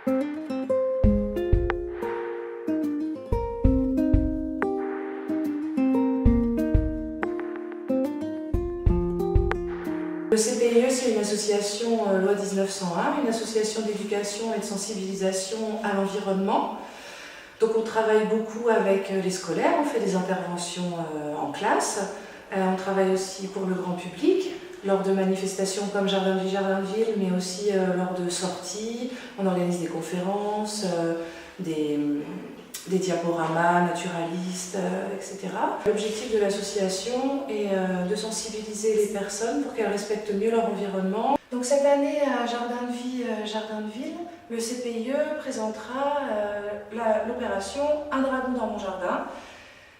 Le CPIE, c'est une association loi 1901, une association d'éducation et de sensibilisation à l'environnement. Donc on travaille beaucoup avec les scolaires, on fait des interventions en classe, on travaille aussi pour le grand public, lors de manifestations comme Jardin de Ville, mais aussi lors de sorties, on organise des conférences, des diaporamas naturalistes, etc. L'objectif de l'association est de sensibiliser les personnes pour qu'elles respectent mieux leur environnement. Donc cette année à Jardin de Ville, le CPIE présentera l'opération Un dragon dans mon jardin.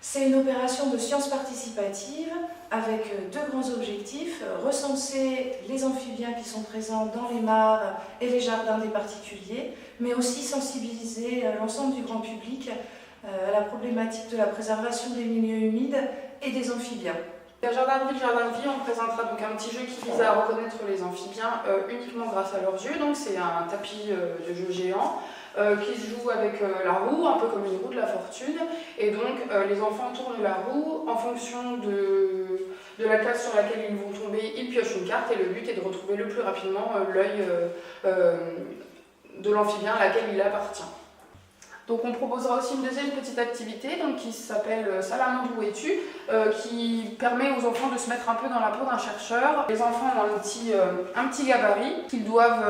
C'est une opération de sciences participatives avec deux grands objectifs: recenser les amphibiens qui sont présents dans les mares et les jardins des particuliers, mais aussi sensibiliser l'ensemble du grand public à la problématique de la préservation des milieux humides et des amphibiens. À Jardin de Ville, on présentera donc un petit jeu qui vise à reconnaître les amphibiens uniquement grâce à leurs yeux. Donc c'est un tapis de jeu géant qui se joue avec la roue, un peu comme une roue de la fortune. Et donc les enfants tournent la roue en fonction de la case sur laquelle ils vont tomber. Ils piochent une carte et le but est de retrouver le plus rapidement l'œil de l'amphibien à laquelle il appartient. Donc on proposera aussi une deuxième petite activité donc, qui s'appelle Salamandre où es-tu, qui permet aux enfants de se mettre un peu dans la peau d'un chercheur. Les enfants ont un petit gabarit qu'ils doivent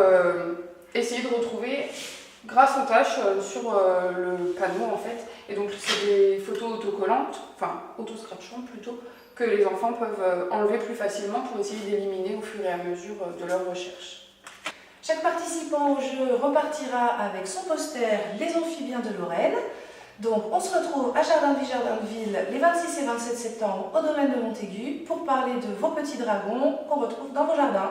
essayer de retrouver grâce aux tâches sur le panneau en fait. Et donc c'est des photos autocollantes, enfin auto-scratchantes plutôt, que les enfants peuvent enlever plus facilement pour essayer d'éliminer au fur et à mesure de leur recherche. Chaque participant au jeu repartira avec son poster Les amphibiens de Lorraine. Donc on se retrouve à Jardin de Ville les 26 et 27 septembre au domaine de Montaigu pour parler de vos petits dragons qu'on retrouve dans vos jardins.